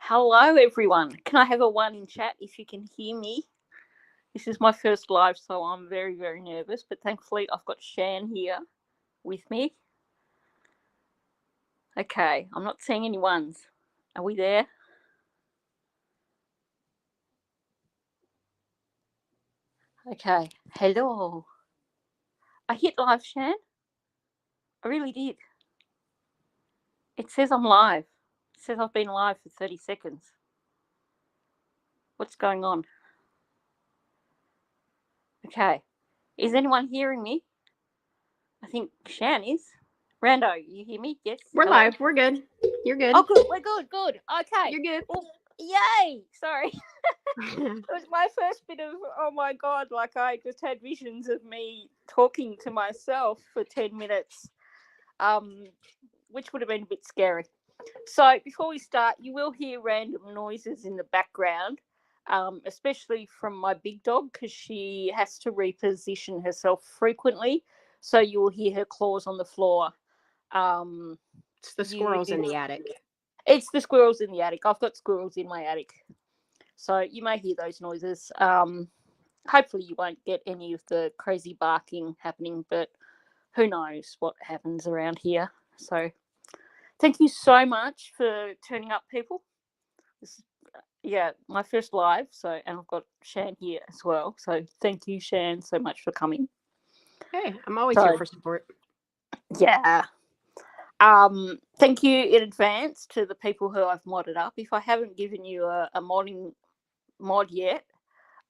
Hello, everyone. Can I have a one in chat if you can hear me? This is my first live, so I'm very, very nervous, but thankfully I've got Shan here with me. Okay, I'm not seeing any ones. Are we there? Okay, hello. I hit live, Shan. I really did. It says I'm live. It says I've been live for 30 seconds. What's going on? Okay, is anyone hearing me? I think Shan is. Rando, you hear me? Yes. We're Hello. live. We're good. You're good. Oh, good. We're good. Good. Okay. You're good. Well, yay! Sorry. It was my first bit of, oh my God, like I just had visions of me talking to myself for 10 minutes, which would have been a bit scary. So before we start, you will hear random noises in the background, especially from my big dog because she has to reposition herself frequently. So you will hear her claws on the floor. It's the squirrels in the attic. It's the squirrels in the attic. I've got squirrels in my attic. So you may hear those noises. Hopefully you won't get any of the crazy barking happening, but who knows what happens around here. So thank you so much for turning up, people. This is, my first live. So, and I've got Shan here as well. So thank you, Shan, so much for coming. Hey, I'm always here for support. Yeah. Thank you in advance to the people who I've modded up. If I haven't given you a modding mod yet,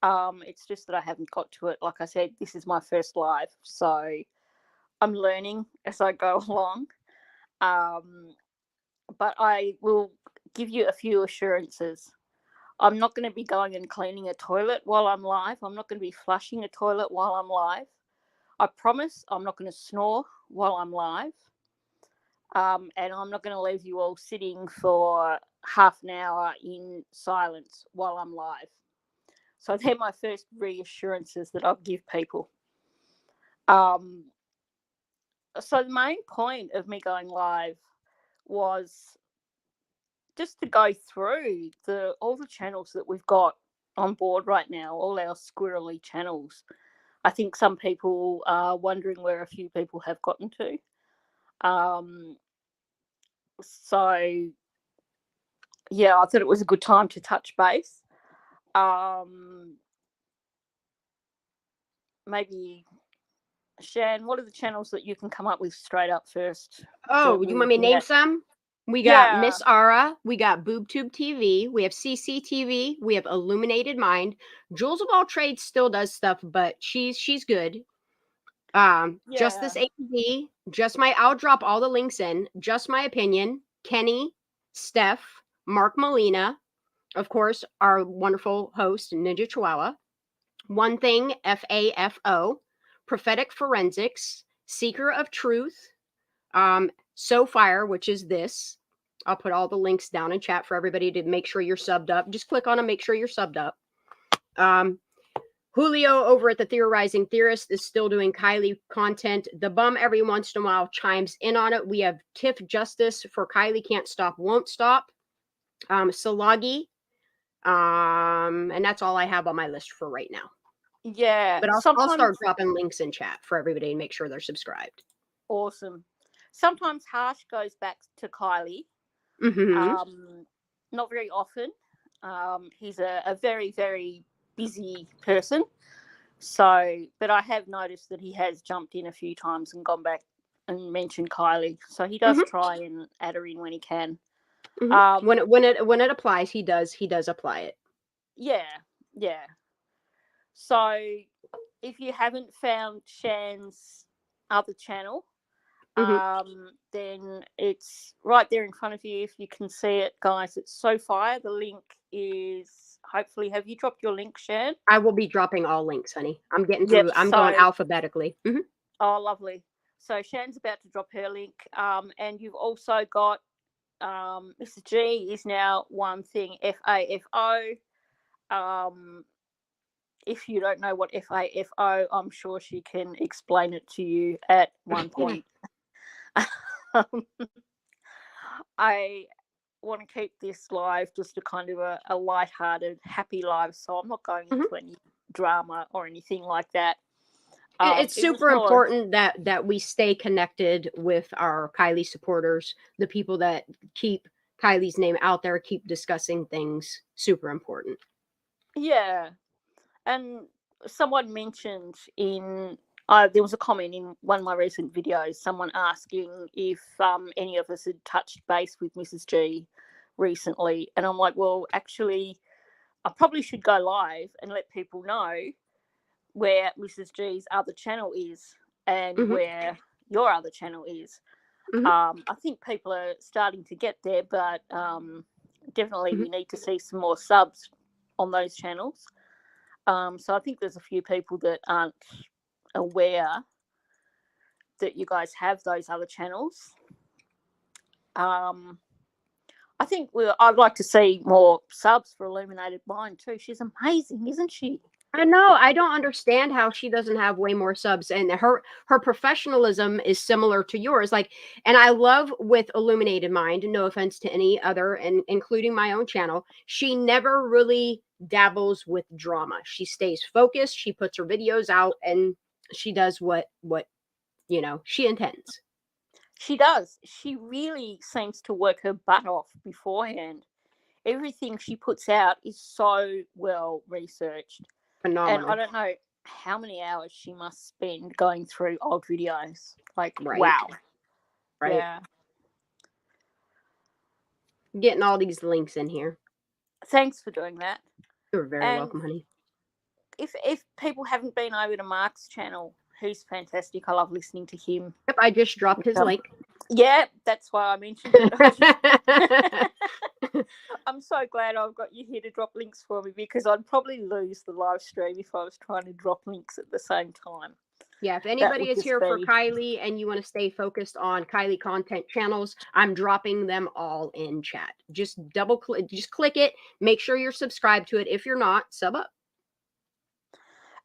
it's just that I haven't got to it. Like I said, this is my first live, so I'm learning as I go along. But I will give you a few assurances. I'm not going to be going and cleaning a toilet while I'm live. I'm not going to be flushing a toilet while I'm live. I promise I'm not going to snore while I'm live. And I'm not going to leave you all sitting for half an hour in silence while I'm live. So they're my first reassurances that I'll give people. So the main point of me going live was just to go through all the channels that we've got on board right now, all our squirrely channels. I think some people are wondering where a few people have gotten to. So yeah, I thought it was a good time to touch base. Maybe Shan, what are the channels that you can come up with straight up first? Oh, you want me to name some? We got Miss Ara. We got BoobTube TV. We have CCTV. We have Illuminated Mind. Jules of All Trades still does stuff, but she's good. Just this AV. I'll drop all the links in. Just My Opinion. Kenny, Steph, Mark Molina, of course, our wonderful host, Ninja Chihuahua. One Thing, FAFO, Prophetic Forensics, Seeker of Truth, So Fire, which is this. I'll put all the links down in chat for everybody to make sure you're subbed up. Just click on them, make sure you're subbed up. Julio over at the Theorizing Theorist is still doing Kylie content. The Bum every once in a while chimes in on it. We have Tiff Justice for Kylie Can't Stop, Won't Stop. Salagi. And that's all I have on my list for right now. Yeah. But I'll start dropping links in chat for everybody and make sure they're subscribed. Awesome. Sometimes Harsh goes back to Kylie. Not very often. He's a very, very busy person. So, but I have noticed that he has jumped in a few times and gone back and mentioned Kylie. So he does try and add her in when he can. When it applies, he does apply it. Yeah. So if you haven't found Shan's other channel, then it's right there in front of you. If you can see it, guys, it's So Fire. The link is hopefully. Have you dropped your link, Shan? I will be dropping all links, honey. I'm getting through. I'm going alphabetically. Oh, lovely. So Shan's about to drop her link, and you've also got Mr. G is now One Thing, FAFO. If you don't know what FAFO, I'm sure she can explain it to you at one point. I want to keep this live just a kind of a light-hearted, happy live. So I'm not going into any drama or anything like that. It's super important that we stay connected with our Kylie supporters, the people that keep Kylie's name out there, keep discussing things. Super important. Yeah. And someone mentioned there was a comment in one of my recent videos, someone asking if any of us had touched base with Mrs. G recently. And I'm like, well, actually, I probably should go live and let people know where Mrs. G's other channel is and where your other channel is. I think people are starting to get there, but definitely we need to see some more subs on those channels. So I think there's a few people that aren't aware that you guys have those other channels. I think I'd like to see more subs for Illuminated Mind too. She's amazing, isn't she? I know. I don't understand how she doesn't have way more subs, and her professionalism is similar to yours. Like, and I love with Illuminated Mind. No offense to any other, and including my own channel, she never really dabbles with drama. She stays focused. She puts her videos out, and she does what she intends. She does. She really seems to work her butt off beforehand. Everything she puts out is so well researched. Phenomenal. And I don't know how many hours she must spend going through old videos. Like, right. Wow. Right. Yeah. Getting all these links in here. Thanks for doing that. You're very welcome, honey. If people haven't been over to Mark's channel, he's fantastic. I love listening to him. Yep, I just dropped his link. Yeah, that's why I mentioned it. I'm so glad I've got you here to drop links for me, because I'd probably lose the live stream if I was trying to drop links at the same time. Yeah, if anybody is here for Kylie and you want to stay focused on Kylie content channels, I'm dropping them all in chat. Just click it. Make sure you're subscribed to it. If you're not, sub up.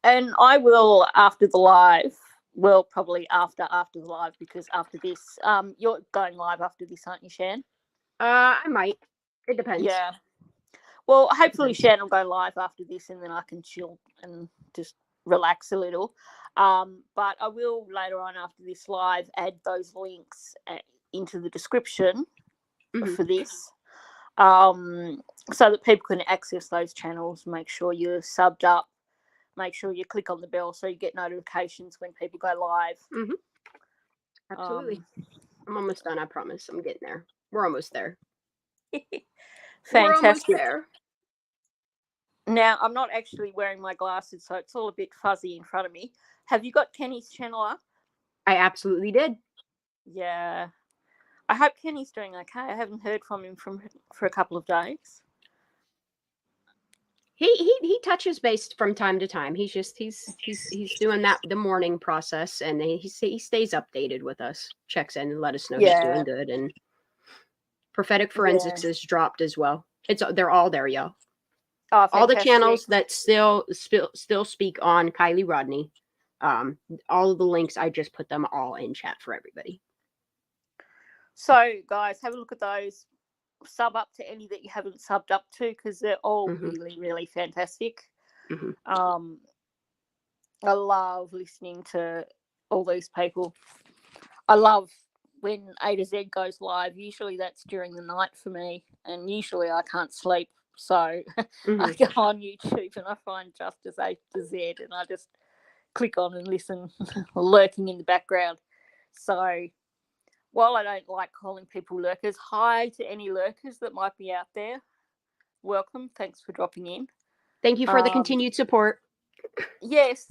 And I will after the live. Well, probably after the live, because after this, you're going live after this, aren't you, Shan? I might. It depends. Yeah. Well, hopefully Shan will go live after this, and then I can chill and just relax a little. But I will later on after this live add those links into the description for this, so that people can access those channels. Make sure you're subbed up. Make sure you click on the bell so you get notifications when people go live. Absolutely. I'm almost done, I promise. I'm getting there. We're almost there. Fantastic. We're almost there. Now, I'm not actually wearing my glasses, so it's all a bit fuzzy in front of me. Have you got Kenny's channel up? I absolutely did. Yeah. I hope Kenny's doing okay. I haven't heard from him for a couple of days. He touches base from time to time. He's doing that the morning process, and he stays updated with us, checks in and let us know he's doing good. And Prophetic Forensics is dropped as well. They're all there, y'all. Oh, all the channels that still speak on Kylie Rodney. All of the links, I just put them all in chat for everybody. So, guys, have a look at those. Sub up to any that you haven't subbed up to, because they're all really, really fantastic. I love listening to all these people. I love when A to Z goes live. Usually that's during the night for me, and usually I can't sleep. So I go on YouTube and I find Justice A to Z, and I just click on and listen, lurking in the background. So while I don't like calling people lurkers, hi to any lurkers that might be out there. Welcome. Thanks for dropping in. Thank you for the continued support. Yes.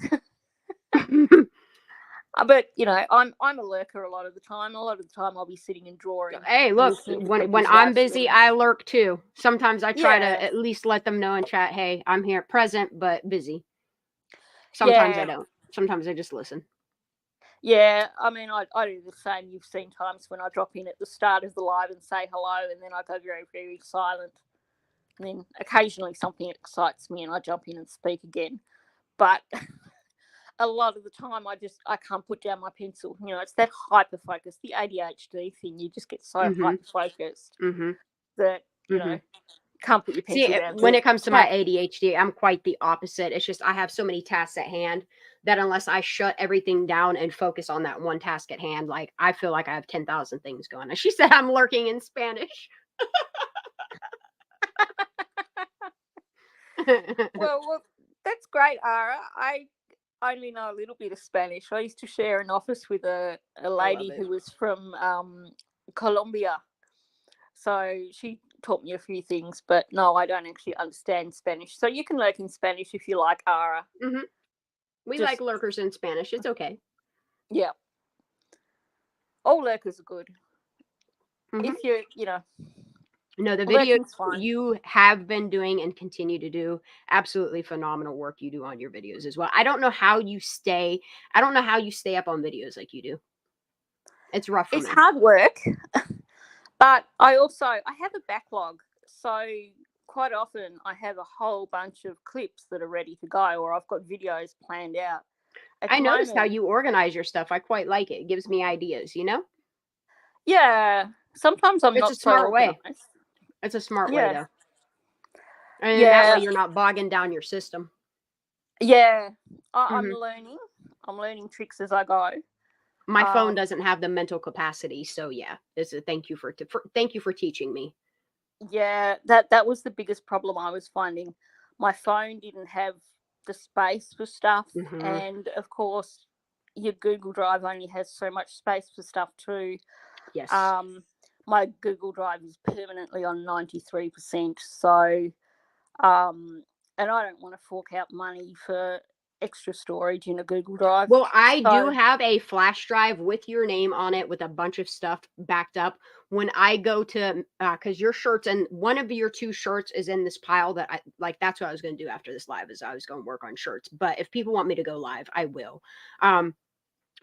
But, I'm a lurker a lot of the time. A lot of the time I'll be sitting and drawing. Hey, look, when I'm busy, I lurk too. Sometimes I try to at least let them know in chat, hey, I'm here present, but busy. Sometimes I don't. Sometimes I just listen. Yeah, I mean, I do the same. You've seen times when I drop in at the start of the live and say hello, and then I go very, very silent. And then occasionally something excites me and I jump in and speak again. But a lot of the time I can't put down my pencil. It's that hyper focus, the ADHD thing. You just get so hyper focused. that, can't put your pencil See, down. when it comes to my Chat. ADHD, I'm quite the opposite. It's just I have so many tasks at hand that unless I shut everything down and focus on that one task at hand, like I feel like I have 10,000 things going on. She said I'm lurking in Spanish. Well, that's great, Ara. I only know a little bit of Spanish. I used to share an office with a lady who was from Colombia. So she taught me a few things, but no, I don't actually understand Spanish. So you can lurk in Spanish if you like, Ara. Mm-hmm. We like lurkers in Spanish. It's okay. Yeah. All lurkers are good. Mm-hmm. If you're, No, the video you have been doing and continue to do, absolutely phenomenal work you do on your videos as well. I don't know how you stay up on videos like you do. It's rough for me. It's hard work, but I have a backlog. So quite often I have a whole bunch of clips that are ready to go, or I've got videos planned out. I noticed how you organize your stuff. I quite like it. It gives me ideas, Yeah. Sometimes it's a smart way. It's a smart way, though. And that way you're not bogging down your system. Yeah. I'm learning. I'm learning tricks as I go. My phone doesn't have the mental capacity, so yeah. It's a thank you for teaching me. Yeah, that was the biggest problem I was finding. My phone didn't have the space for stuff, and of course, your Google Drive only has so much space for stuff too. Yes. My Google Drive is permanently on 93%, so and I don't want to fork out money for extra storage in a Google Drive. Well, I do have a flash drive with your name on it with a bunch of stuff backed up. When I go to, because your shirts and one of your 2 shirts is in this pile that I like, that's what I was going to do after this live is I was going to work on shirts. But if people want me to go live, I will.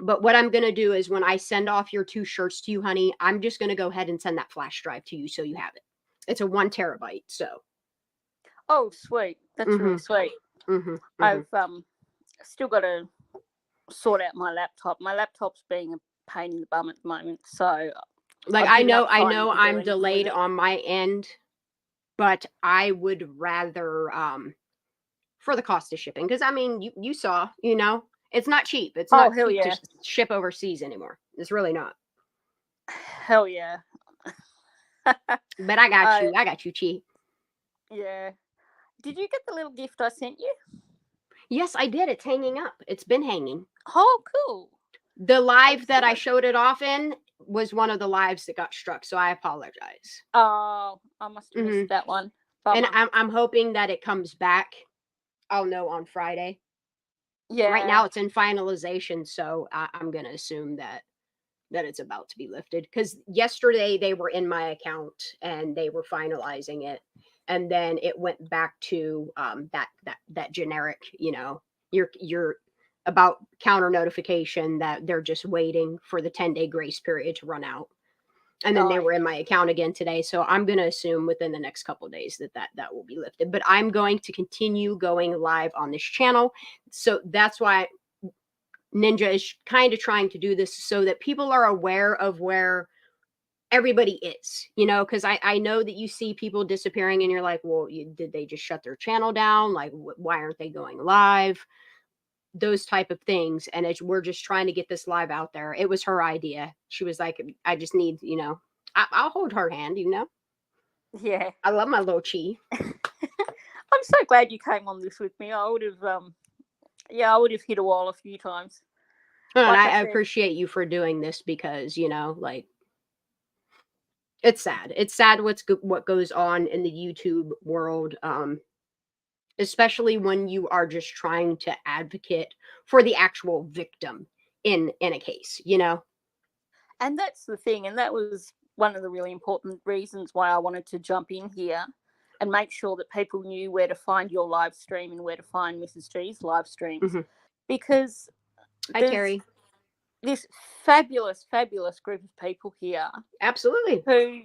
But what I'm going to do is when I send off your 2 shirts to you, honey, I'm just going to go ahead and send that flash drive to you so you have it. It's a 1 terabyte. So. Oh, sweet. That's really sweet. I've still got to sort out my laptop. My laptop's being a pain in the bum at the moment. So like I know I'm delayed on my end, but I would rather for the cost of shipping, because I mean you saw, it's not cheap. It's not cheap to ship overseas anymore. It's really not. Hell yeah. But I got you. I got you, Chi. Yeah. Did you get the little gift I sent you? Yes, I did. It's hanging up. It's been hanging. Oh, cool. The live that I showed it off in was one of the lives that got struck, so I apologize. Oh, I must have missed that one. And I'm hoping that it comes back. I'll know on Friday. Yeah. Right now it's in finalization, so I'm going to assume that it's about to be lifted, because yesterday they were in my account and they were finalizing it, and then it went back to that generic, you're about counter notification that they're just waiting for the 10-day grace period to run out. And then they were in my account again today. So I'm going to assume within the next couple of days that will be lifted. But I'm going to continue going live on this channel. So that's why Ninja is kind of trying to do this so that people are aware of where everybody is, because I know that you see people disappearing and you're like, well, did they just shut their channel down? Like, why aren't they going live? Those type of things. And we're just trying to get this live out there. It was her idea. She was like, I just need, I'll hold her hand, Yeah. I love my little Chi. I'm so glad you came on this with me. I would have hit a wall a few times. And I appreciate you for doing this because, it's sad. It's sad what goes on in the YouTube world. Especially when you are just trying to advocate for the actual victim in a case, And that's the thing. And that was one of the really important reasons why I wanted to jump in here and make sure that people knew where to find your live stream and where to find Mrs. G's live streams. Because hi, Terry. This fabulous, fabulous group of people here. Absolutely. Who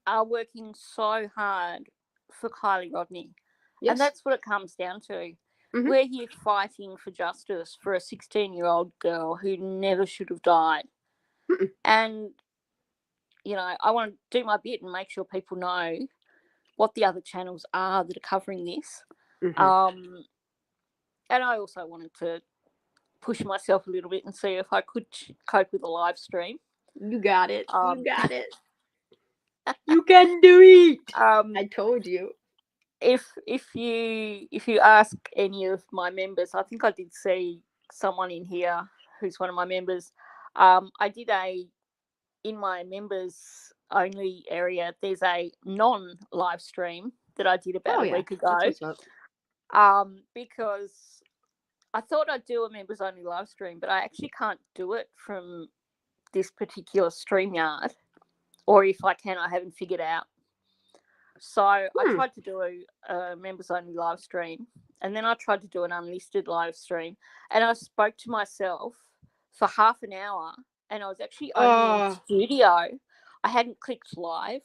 are working so hard for Kylie Rodney. Yes. And that's what it comes down to. We're here fighting for justice for a 16-year-old girl who never should have died. And, I want to do my bit and make sure people know what the other channels are that are covering this. Mm-hmm. And I also wanted to push myself a little bit and see if I could cope with a live stream. You got it. You Um, got it. You can do it. um, I told you. if you ask any of my members, I think I did see someone in here who's one of my members. I did in my members only area. There's a non-live stream that I did about Oh a yeah, week that's ago. what's up. Because I thought I'd do a members only live stream, but I actually can't do it from this particular StreamYard, or if I can, I haven't figured out. So I tried to do a members only live stream, and then I tried to do an unlisted live stream, and I spoke to myself for half an hour, and I was actually only in studio. I hadn't clicked live.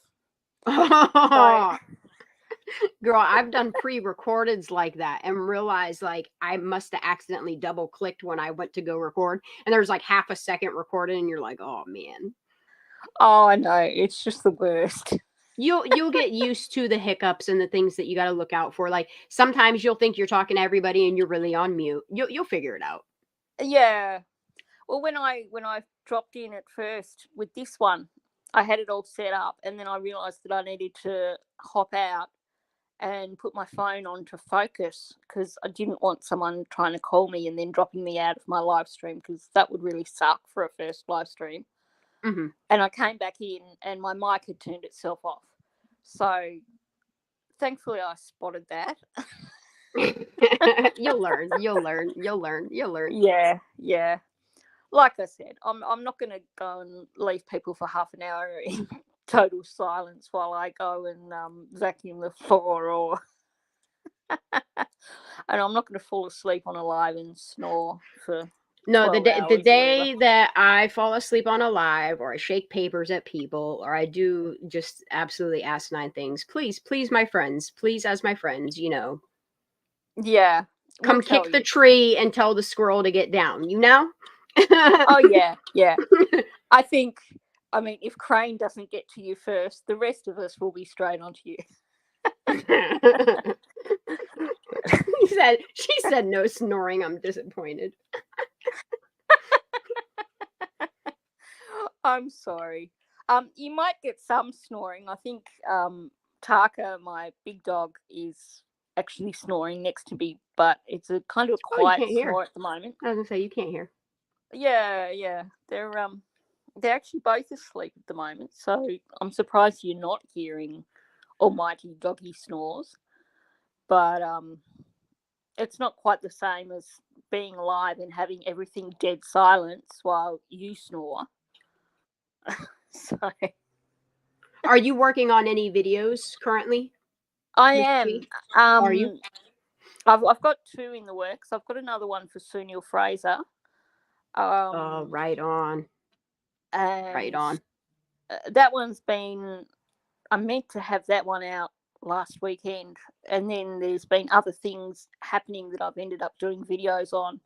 So, Girl, I've done pre-recordeds like that and realized like I must have accidentally double clicked when I went to go record, and there's like half a second recorded, and you're like, oh man. oh, I know, it's just the worst. You'll get used to the hiccups and the things that you got to look out for. Like sometimes you'll think you're talking to everybody and you're really on mute. You'll figure it out. Yeah. Well, when I dropped in at first with this one, I had it all set up, and then I realised that I needed to hop out and put my phone on to focus, because I didn't want someone trying to call me and then dropping me out of my live stream, because that would really suck for a first live stream. Mm-hmm. And I came back in and my mic had turned itself off. So thankfully I spotted that. You'll learn. You'll learn. You'll learn. You'll learn. Yeah. Like I said, I'm not going to go and leave people for half an hour in total silence while I go and vacuum the floor, or and I'm not going to fall asleep on a live and snore for No, 12 the hours or whatever. day that I fall asleep on a live, or I shake papers at people, or I do just absolutely asinine things, please, my friends, please, as my friends, Yeah, we'll come tell kick the you. tree and tell the squirrel to get down, Oh yeah. I mean, if Crane doesn't get to you first, the rest of us will be straight onto you. She said no snoring. I'm disappointed. I'm sorry. You might get some snoring. I think Taka, my big dog, is actually snoring next to me, but it's a kind of a quiet snore at the moment. I was gonna say you can't hear. Yeah. They're actually both asleep at the moment, so I'm surprised you're not hearing almighty doggy snores. But it's not quite the same as being live and having everything dead silence while you snore. So Are you working on any videos currently? I am. Are you? I've got 2 in the works. I've got another one for Sunil Fraser. Right on. And Right on. that one's been. I meant to have that one out last weekend, and then there's been other things happening that I've ended up doing videos on.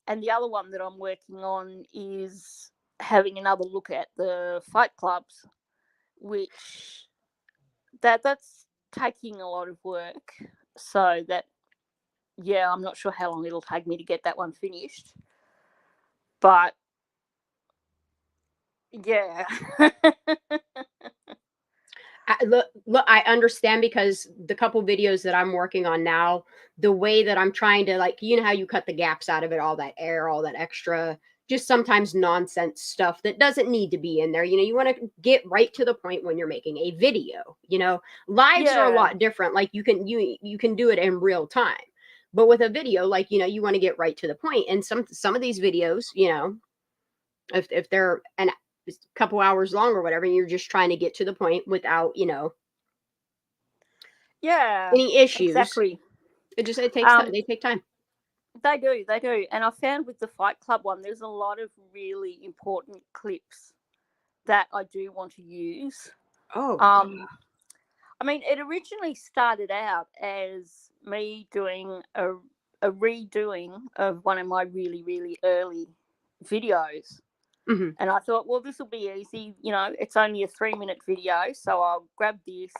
And the other one that I'm working on is having another look at the fight clubs, which that's taking a lot of work. So that, yeah, I'm not sure how long it'll take me to get that one finished. But yeah. Look, I understand, because the couple videos that I'm working on now, the way that I'm trying to, like, how you cut the gaps out of it, all that air, all that extra, just sometimes nonsense stuff that doesn't need to be in there. You want to get right to the point when you're making a video. Lives are a lot different. Like you can do it in real time, but with a video, like, you want to get right to the point. And some of these videos, if they're a couple hours long or whatever, and you're just trying to get to the point without any issues. Exactly. It takes time. They take time. They do. And I found with the Fight Club one, there's a lot of really important clips that I do want to use. I mean, it originally started out as me doing a redoing of one of my really, really early videos. Mm-hmm. And I thought, well, this will be easy. It's only a 3-minute video, so I'll grab this.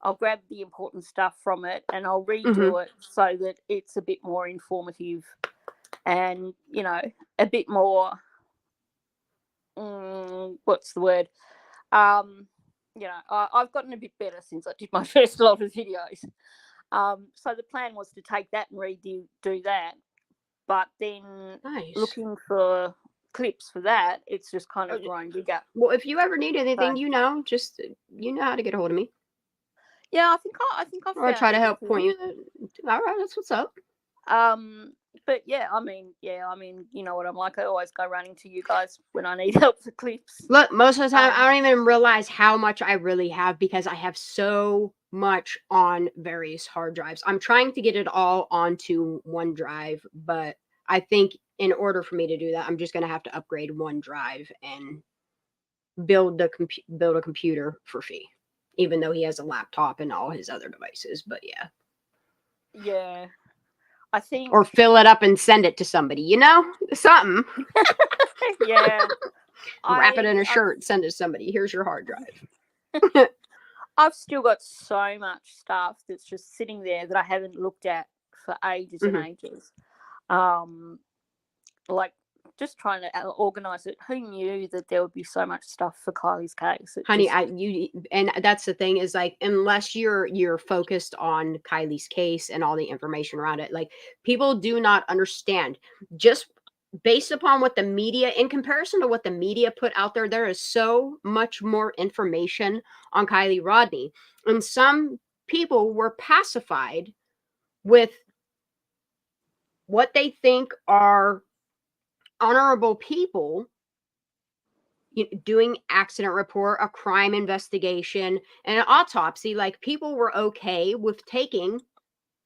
I'll grab the important stuff from it, and I'll redo it so that it's a bit more informative, and a bit more. What's the word? I've gotten a bit better since I did my first lot of videos. So the plan was to take that and do that, but then looking for clips for that, it's just kind of grown bigger. Well, if you ever need anything, just how to get a hold of me. Yeah, I think I've I'll try to help point you. All right, that's what's up. But yeah, I mean, you know what I'm like. I always go running to you guys when I need help for clips. Look, most of the time, I don't even realize how much I really have because I have so much on various hard drives. I'm trying to get it all onto OneDrive, but I think in order for me to do that, I'm just going to have to upgrade OneDrive and build a computer for fee, even though he has a laptop and all his other devices. But yeah, I think, or fill it up and send it to somebody, something. Yeah, wrap it in a shirt, send it to somebody. Here's your hard drive. I've still got so much stuff that's just sitting there that I haven't looked at for ages and ages. Like just trying to organize it. Who knew that there would be so much stuff for Kylie's case? Honey, and that's the thing is like, unless you're focused on Kylie's case and all the information around it, like people do not understand. Just based upon what the media, in comparison to what the media put out there, there is so much more information on Kylie Rodni, and some people were pacified with what they think are honorable people doing accident report, a crime investigation, and an autopsy. Like people were okay with taking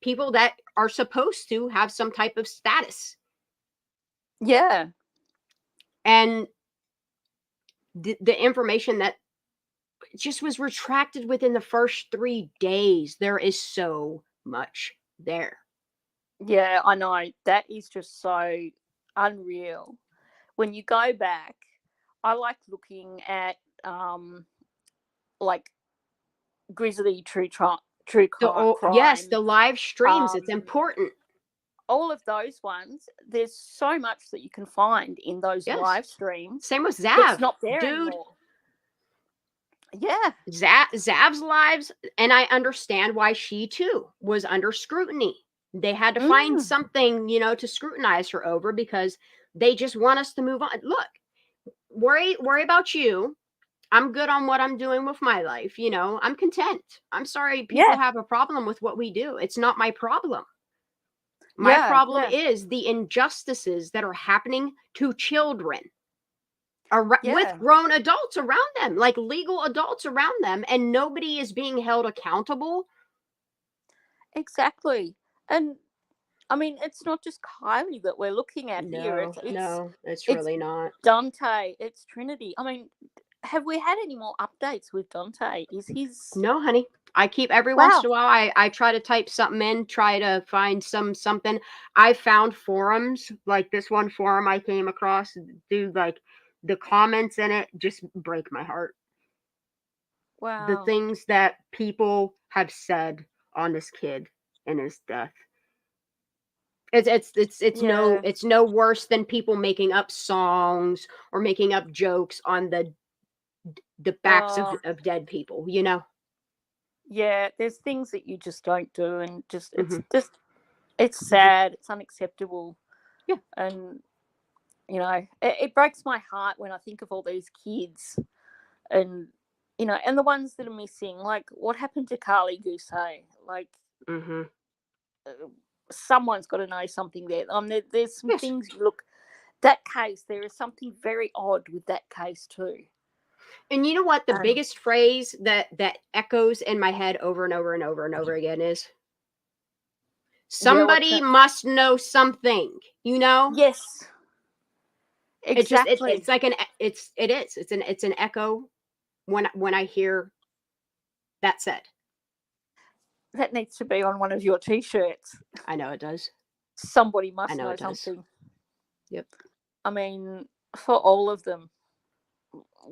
people that are supposed to have some type of status. Yeah. And the information that just was retracted within the first 3 days. There is so much there. Yeah, I know. That is just so unreal. When you go back, I like looking at like Grizzly True Crime. Yes, the live streams. It's important. All of those ones, there's so much that you can find in those live streams. Same with Zav. It's not there anymore. Yeah. Zav's lives, and I understand why she too was under scrutiny. They had to find something, to scrutinize her over because they just want us to move on. Look, worry about you. I'm good on what I'm doing with my life. I'm content. I'm sorry people have a problem with what we do. It's not my problem. My problem is the injustices that are happening to children with grown adults around them, like legal adults around them, and nobody is being held accountable. Exactly. And I mean, it's not just Kylie that we're looking at here. It's really not. Dante, it's Trinity. I mean, have we had any more updates with Dante? Is his... No, honey. I keep every once in a while, I try to type something in, try to find something. I found forums, like this one forum I came across, dude, like the comments in it just break my heart. Wow. The things that people have said on this kid and his death. It's no worse than people making up songs or making up jokes on the backs of dead people, Yeah, there's things that you just don't do, and it's sad. It's unacceptable. Yeah. And it breaks my heart when I think of all these kids, and and the ones that are missing. Like, what happened to Carly Gousset? Like, someone's got to know something there. There's some things. Look, that case. There is something very odd with that case too. And you know what? The biggest phrase that echoes in my head over and over and over and over again is, somebody must know something. Yes. Exactly. It's like it's an echo when I hear that said. That needs to be on one of your t-shirts. I know it does. Somebody must know something. Yep. I mean, for all of them.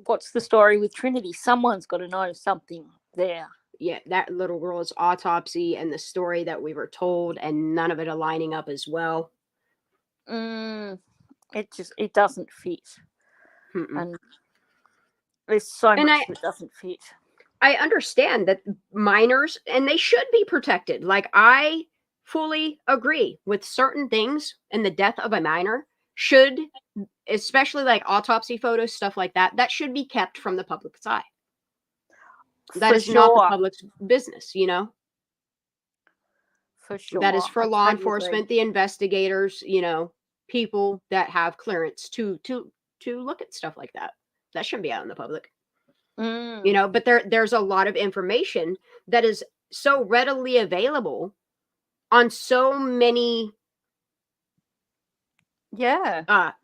What's the story with Trinity? Someone's got to know something there. Yeah, that little girl's autopsy and the story that we were told, and none of it aligning up as well. It doesn't fit. Mm-mm. And there's so And much that doesn't fit. I understand that minors, and they should be protected. Like, I fully agree with certain things, and the death of a minor should, especially like autopsy photos, stuff like that, that should be kept from the public's eye. That For is not the sure. public's business, you know? For sure. That is for I law totally enforcement, agree. the investigators, you know, people that have clearance to look at stuff like that. That shouldn't be out in the public. You know, but there's a lot of information that is so readily available on so many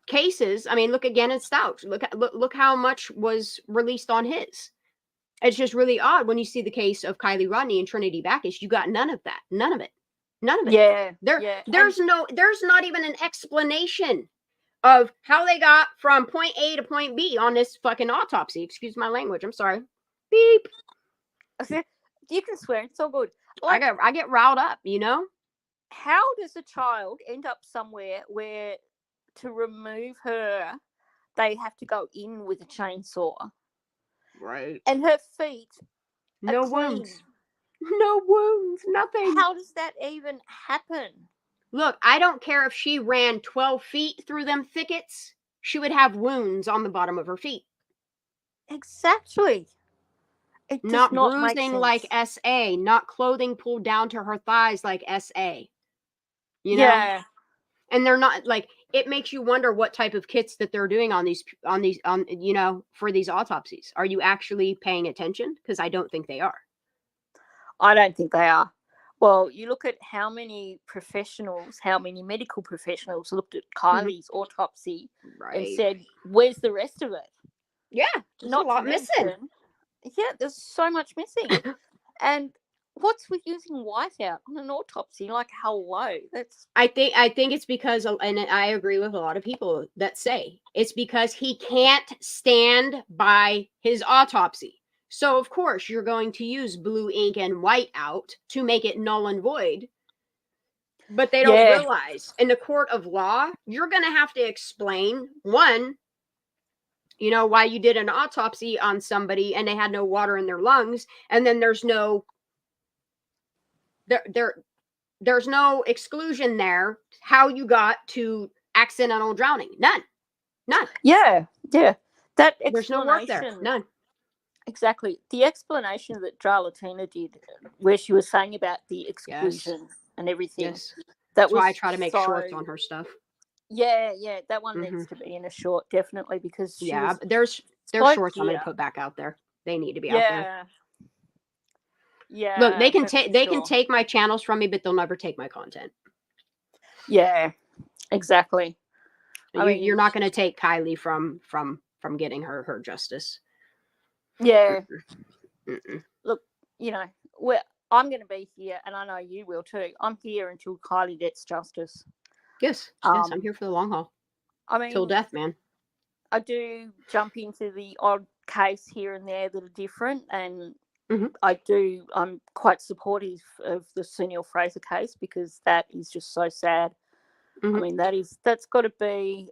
cases. I mean, look again at Stouch. Look how much was released on his. It's just really odd when you see the case of Kylie Rodney and Trinity Backus. You got none of that. None of it. None of it. There's not even an explanation of how they got from point A to point B on this fucking autopsy. Excuse my language. I'm sorry. Beep. You can swear. It's all good. Like, I get riled up, you know? How does a child end up somewhere where to remove her, they have to go in with a chainsaw? Right. And her feet no are clean. wounds. No wounds. Nothing. How does that even happen? Look, I don't care if she ran 12 feet through them thickets. She would have wounds on the bottom of her feet. Exactly. It does Not not make bruising sense. like SA. Not clothing pulled down to her thighs like SA. You know? Yeah. And they're not, like, it makes you wonder what type of kits that they're doing on you know, for these autopsies. Are you actually paying attention? Because I don't think they are. I don't think they are. Well, you look at how many medical professionals looked at Kylie's autopsy and said, where's the rest of it? Yeah, there's a lot missing. Yeah, there's so much missing. And what's with using whiteout on an autopsy? Like, hello, I think it's because, and I agree with a lot of people that say it's because he can't stand by his autopsy. So of course you're going to use blue ink and whiteout to make it null and void. But they don't realize in the court of law, you're going to have to explain, one, you know, why you did an autopsy on somebody and they had no water in their lungs, and then there's no exclusion there, how you got to accidental drowning. None. Yeah. That explanation, there's no work there. None. Exactly. The explanation that Dralatina did, where she was saying about the exclusion and everything. Yes. That's why I try to make shorts on her stuff. Yeah, that one needs to be in a short, definitely, because there's shorts I'm going to put back out there. They need to be out there. Yeah. Look, they can take my channels from me, but they'll never take my content. Yeah, exactly. You're not going to take Kylie from getting her justice. Yeah. Look, you know, I'm going to be here, and I know you will too. I'm here until Kylie gets justice. Yes, I'm here for the long haul. I mean, till death, man. I do jump into the odd case here and there that are different, and I'm quite supportive of the Sunil Fraser case, because that is just so sad. I mean, that's got to be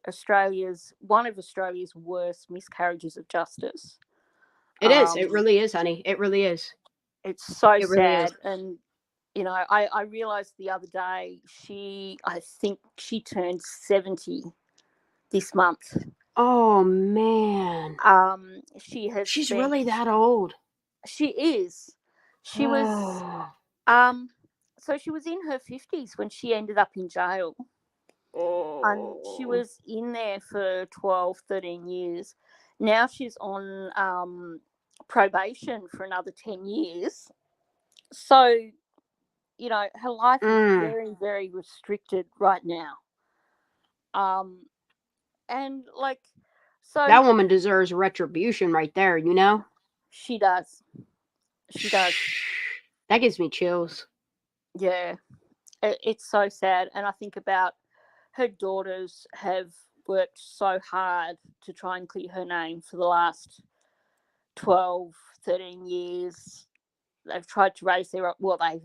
one of Australia's worst miscarriages of justice. It is. It really is, honey. It really is. It's so sad. Really is. And, you know, I realized the other day, I think she turned 70 this month. Oh, man. She's really that old. She is. She was, so she was in her 50s when she ended up in jail. And she was in there for 12, 13 years. Now she's on probation for another 10 years. So, you know, her life is very, very restricted right now. And like, so that woman deserves retribution right there, you know? She does. That gives me chills. Yeah. It's so sad. And I think about her daughters have worked so hard to try and clear her name for the last 12, 13 years. They've tried to raise they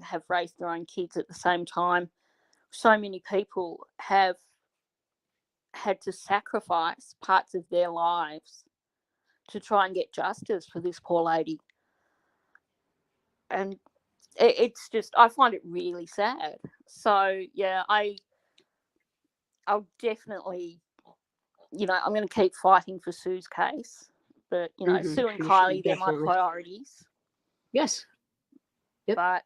have raised their own kids at the same time. So many people have had to sacrifice parts of their lives to try and get justice for this poor lady. And it's just, I find it really sad. So, yeah, I'll definitely, I'm going to keep fighting for Sue's case. But, Sue and Kylie, they're my priorities. Yes. Yep. But,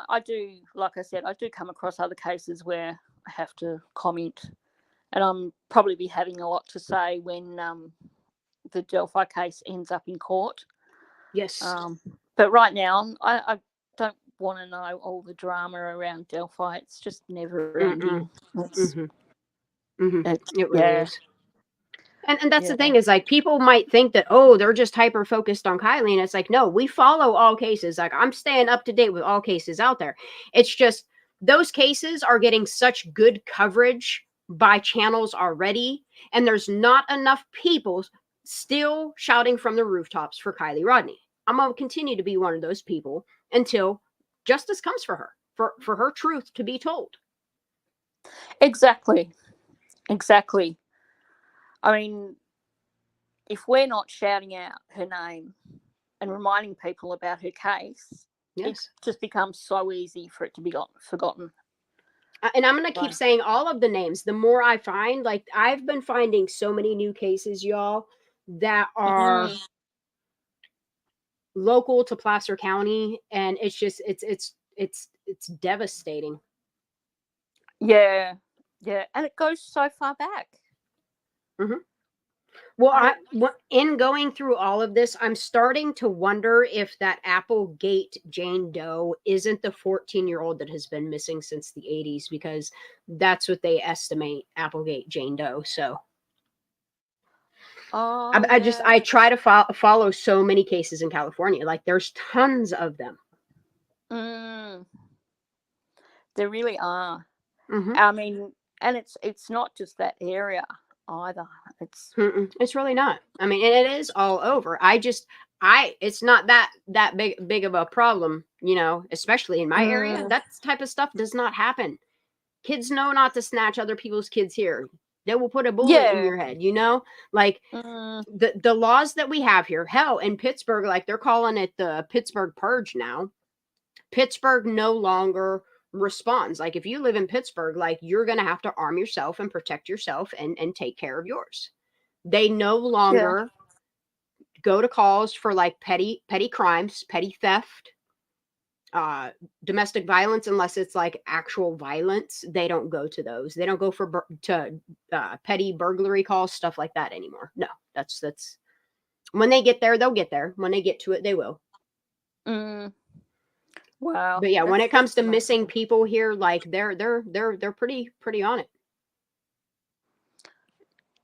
I do, like I said, I do come across other cases where I have to comment. And I'm probably be having a lot to say when the Delphi case ends up in court. Yes. But right now, I don't want to know all the drama around Delphi. It's just never ending. It really is. And that's the thing is, like, people might think that, they're just hyper focused on Kylie. And it's like, no, we follow all cases. Like, I'm staying up to date with all cases out there. It's just those cases are getting such good coverage by channels already. And there's not enough people still shouting from the rooftops for Kylie Rodney. I'm going to continue to be one of those people until justice comes for her, for her truth to be told. Exactly. I mean, if we're not shouting out her name and reminding people about her case, it just becomes so easy for it to be forgotten. And I'm going to keep saying all of the names. The more I find, like, I've been finding so many new cases, y'all, that are local to Placer County, and it's just it's devastating. Yeah, and it goes so far back. Well, in going through all of this, I'm starting to wonder if that Applegate Jane Doe isn't the 14-year-old that has been missing since the 80s, because that's what they estimate Applegate Jane Doe. So I try to follow so many cases in California. Like, there's tons of them. There really are. I mean, and it's not just that area either. It's really not. I mean, and it is all over. It's not that big of a problem, especially in my area. That type of stuff does not happen. Kids know not to snatch other people's kids here. They will put a bullet in your head, like the laws that we have here. Hell, in Pittsburgh, like, they're calling it the Pittsburgh Purge now. Pittsburgh no longer responds. Like, if you live in Pittsburgh, like, you're going to have to arm yourself and protect yourself and take care of yours. They no longer go to calls for, like, petty crimes, petty theft, domestic violence, unless it's like actual violence. They don't go to those. They don't go to petty burglary calls, stuff like that anymore. No, that's when they get there, they'll get there. When they get to it, they will. Wow. But yeah, when it comes to missing people here, like, they're pretty on it.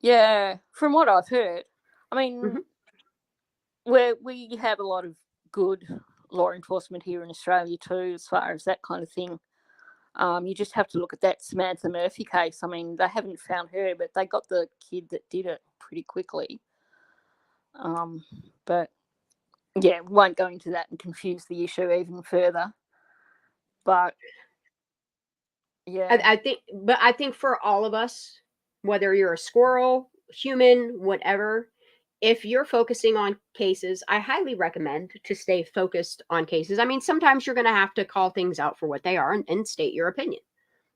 Yeah, from what I've heard, I mean, we have a lot of good law enforcement here in Australia too, as far as that kind of thing. You just have to look at that Samantha Murphy case. I mean, they haven't found her, but they got the kid that did it pretty quickly. But yeah, we won't go into that and confuse the issue even further. But yeah, I think for all of us, whether you're a squirrel, human, whatever, if you're focusing on cases, I highly recommend to stay focused on cases. I mean, sometimes you're going to have to call things out for what they are and state your opinion,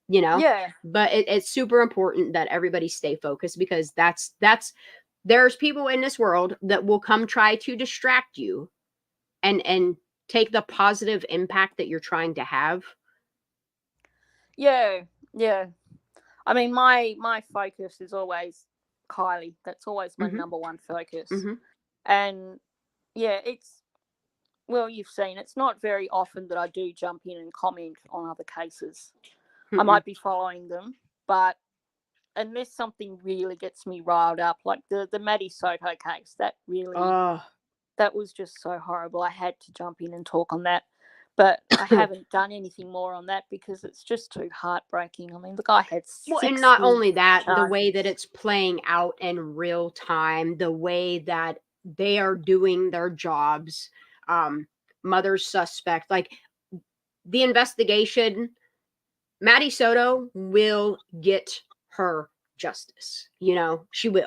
Yeah. But it's super important that everybody stay focused, because there's people in this world that will come try to distract you and take the positive impact that you're trying to have. Yeah. I mean, my focus is always Kylie. That's always my number one focus. And yeah, you've seen, it's not very often that I do jump in and comment on other cases. I might be following them, but unless something really gets me riled up, like the Maddie Soto case, that really, that was just so horrible. I had to jump in and talk on that. But I haven't done anything more on that because it's just too heartbreaking. I mean, the guy had Well, 60 and not only that, the way that charges. it's playing out in real time, the way that they are doing their jobs, mother's suspect, like the investigation, Maddie Soto will get her justice. You know, she will.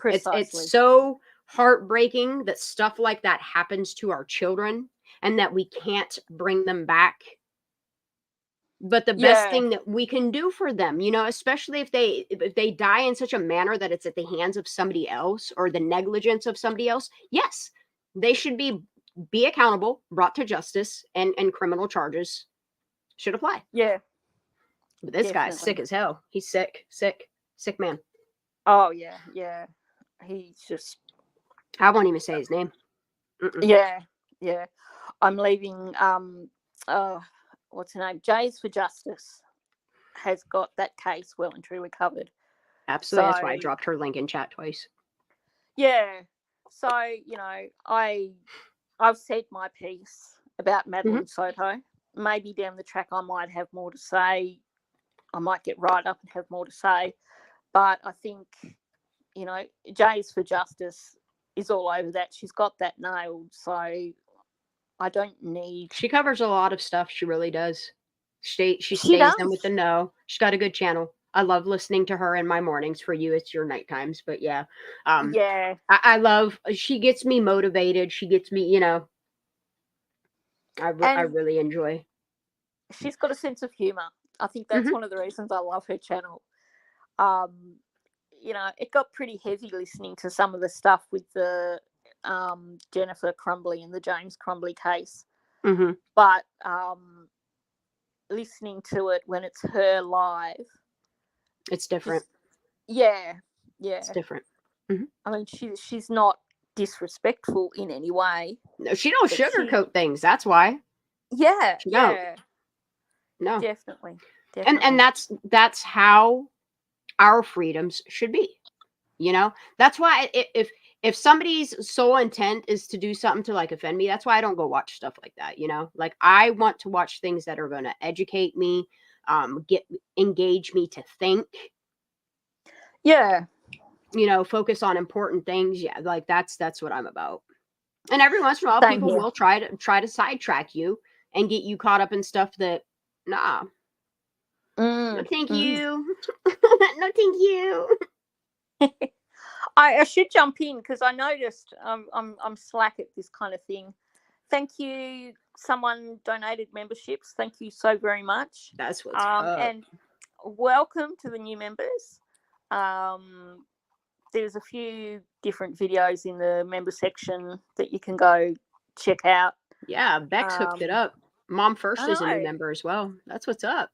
It's Precisely. so heartbreaking that stuff like that happens to our children and that we can't bring them back. But the best Yeah. thing that we can do for them, you know, especially if they die in such a manner that it's at the hands of somebody else or the negligence of somebody else, yes, they should be accountable, brought to justice, and criminal charges should apply. Yeah. But this guy's sick Definitely. as hell. He's sick man. Oh, yeah. Yeah. He's just, I won't even say his name. Mm-mm. yeah. Yeah. I'm leaving, what's her name? Jays for Justice has got that case well and truly covered. Absolutely. That's So, why I dropped her link in chat twice. yeah. So, I've said my piece about Mm-hmm. Madeline Soto. Maybe down the track I might have more to say. I might get right up and have more to say. But I think, Jays for Justice is all over that. She's got that nailed. So I don't need. She covers a lot of stuff. She really does. She She stays in with does. the know. She's got a good channel. I love listening to her in my mornings. For you, it's your night times. But yeah, Yeah. I love. She gets me motivated. She gets me. You know, I And really enjoy. she's got a sense of humor. I think that's Hmm. one of the reasons I love her channel. Um, it got pretty heavy listening to some of the stuff with the Jennifer Crumbly and the James Crumbly case. Hmm. But listening to it when it's her live, It's different. just yeah, It's yeah. different. Hmm. I mean, she's not disrespectful in any way, No, she don't but she, sugarcoat things. That's why yeah, she don't. yeah, No, definitely, and definitely, that's how our freedoms should be. You know, that's why if somebody's sole intent is to do something to like offend me, that's why I don't go watch stuff like that. You know, like I want to watch things that are going to educate me, get engage me to think. yeah. You know, focus on important things. Yeah, like that's what I'm about. And every once in a while, Same people here. will try to sidetrack you and get you caught up in stuff that nah, no Mm, thank mm. you, no thank you. I should jump in because I noticed I'm slack at this kind of thing. Thank you. Someone donated memberships. Thank you so very much. That's what's up. And welcome to the new members. Um, there's a few different videos in the member section that you can go check out. Yeah, Bex hooked it Um, up. Mom First I is a new know. member as well. That's what's up.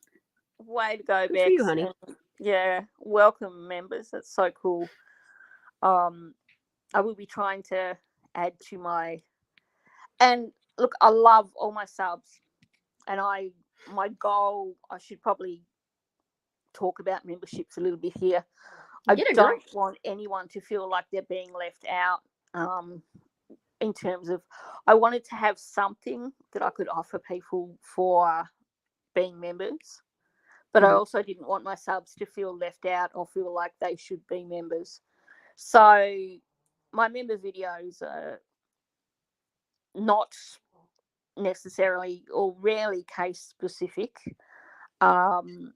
Way to go, Good for you, Bex. honey. And yeah, welcome members. That's so cool. I will be trying to add to my, and look, I love all my subs, and my goal, I should probably talk about memberships a little bit here. I Get it, girl. don't want anyone to feel like they're being left out. In terms of, I wanted to have something that I could offer people for being members, but I Hmm. also didn't want my subs to feel left out or feel like they should be members. So my member videos are not necessarily or rarely case specific. Um,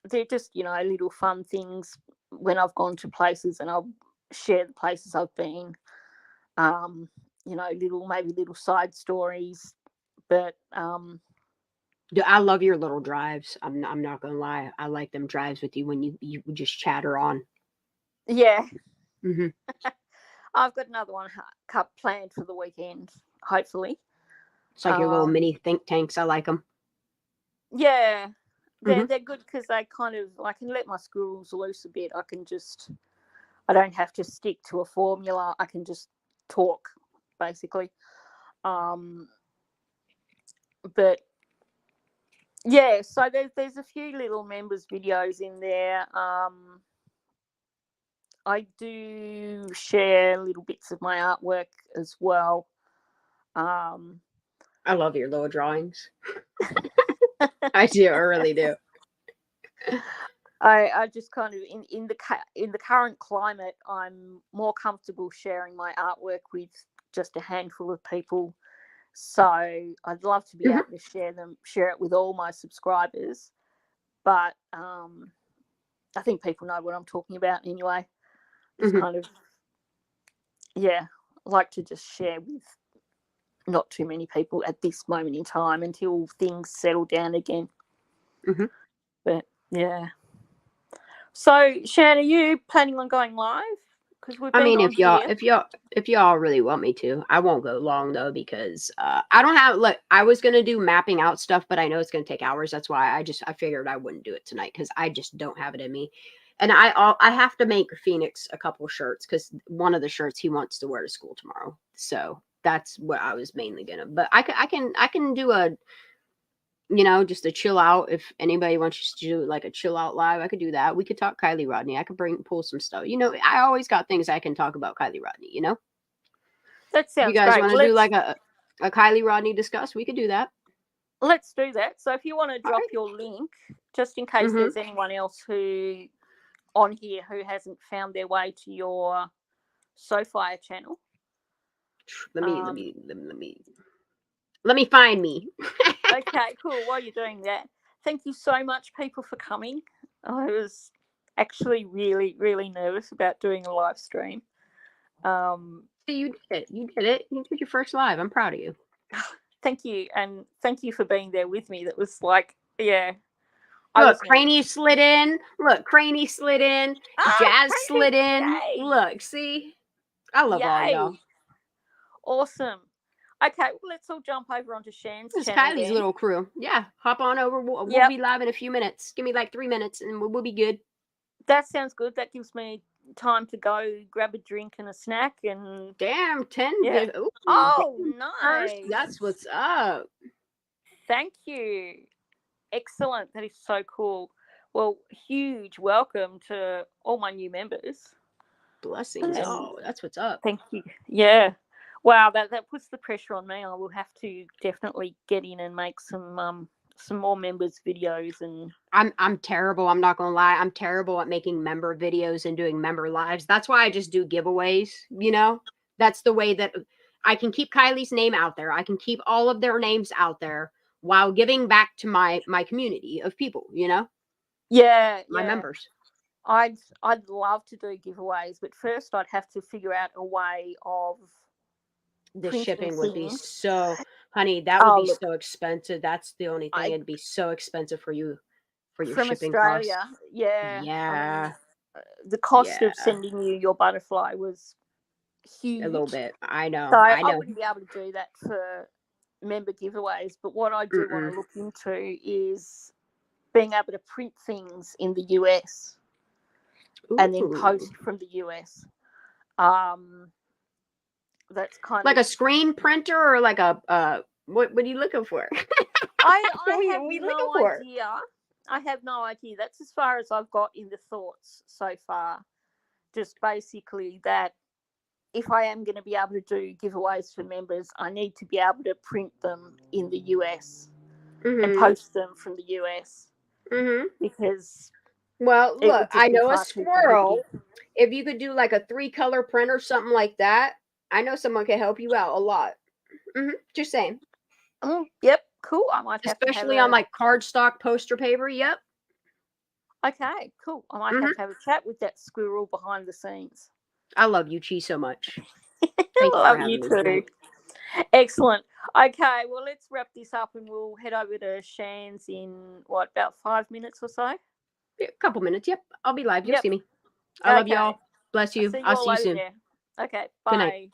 they're just, little fun things when I've gone to places, and I'll share the places I've been. Maybe little side stories, but Dude, I love your little drives. I'm not gonna lie. I like them drives with you when you just chatter on. yeah, Hmm. I've got another one planned for the weekend, hopefully. It's like your little Um, mini think tanks. I like them. yeah, they're Hmm. they're good because they kind of, I can let my squirrels loose a bit. I don't have to stick to a formula. I can just talk, basically. Um, but yeah, so there's a few little members videos in there. I do share little bits of my artwork as well. Um, I love your little drawings. I do. I really do. I just kind of in the current climate, I'm more comfortable sharing my artwork with just a handful of people. So I'd love to be Mhm. able to share it with all my subscribers. But I think people know what I'm talking about anyway. Just Mhm. kind of, yeah, like to just share with not too many people at this moment in time until things settle down again. Mhm. But yeah. So, Shan, are you planning on going live? Because we've I been mean, on here. if y'all really want me to, I won't go long though because I don't have. Look, I was gonna do mapping out stuff, but I know it's gonna take hours. That's why I figured I wouldn't do it tonight because I just don't have it in me. And I have to make Phoenix a couple shirts because one of the shirts he wants to wear to school tomorrow. So that's what I was mainly gonna. But I can do a, just a chill out. If anybody wants to do like a chill out live, I could do that. We could talk Kylie Rodney. I could pull some stuff. I always got things I can talk about Kylie Rodney. That If you sounds guys great. want to Well, do like a Kylie Rodney discuss, we could do that. let's do that. So, if you want to All drop right. your link, just in case Mm-hmm. there's anyone else who on here who hasn't found their way to your SoFire channel. Let me find me. Okay, cool. While you're doing that, thank you so much, people, for coming. I was actually really, really nervous about doing a live stream. You did it. You did it. You did your first live. I'm proud of you. Thank you, and thank you for being there with me. That was like, yeah, I Look, was nervous. Craney slid in. Look, Craney slid in. Oh, Jazz Craney! slid in. Yay! Look, see? I love all Yay! y'all. Awesome. Okay, well, let's all jump over onto Shan's This is channel Kylie's then. little crew. Yeah, hop on over. We'll Yep, be live in a few minutes. Give me like 3 minutes and we'll be good. that sounds good. That gives me time to go grab a drink and a snack and Damn, 10. yeah. Ooh, Oh, first. nice. That's what's up. Thank you. Excellent. That is so cool. Well, huge welcome to all my new members. Blessings. And Oh, that's what's up. thank you. Yeah. Wow, that puts the pressure on me. I will have to definitely get in and make some more members videos and I'm terrible. I'm not gonna lie. I'm terrible at making member videos and doing member lives. That's why I just do giveaways, That's the way that I can keep Kylie's name out there. I can keep all of their names out there while giving back to my community of people, yeah, my yeah. members. I'd love to do giveaways, but first I'd have to figure out a way of The printing shipping would be things. honey, that would Oh, be look, so expensive. That's the only thing. I It'd be so expensive for you for your from shipping Australia, costs. yeah. I mean, Yeah, the cost yeah, of sending you your butterfly was a little huge. bit. I So know, I I know. wouldn't be able to do that for member giveaways. But what I do want Mm-mm. to look into is being able to print things in the US and then Ooh. post from the US. Um, that's kind Like of a screen printer or like what are you looking for? I What have are we looking no for? idea. I have no idea. That's as far as I've got in the thoughts so far. Just basically that if I am going to be able to do giveaways for members, I need to be able to print them in the US and Mm-hmm. post them from the US Mm-hmm. because Well, it look, would I just be know a far too prohibitive. squirrel. If you could do like a 3-color print or something like that, I know someone can help you out a lot. Just saying. Yep, cool. I might have to have Especially on a like cardstock poster paper. Yep. okay, cool. I might Mm-hmm. have a chat with that squirrel behind the scenes. I love you, Chi, so much. I Thank you for love you having me too. tonight. Excellent. Okay, well, let's wrap this up and we'll head over to Shan's in what, about 5 minutes or so? A couple minutes. Yep. I'll be live. You'll Yep. see me. I love Okay. y'all. Bless I'll you. see you I'll all see you over soon. there. Okay, Good night. bye.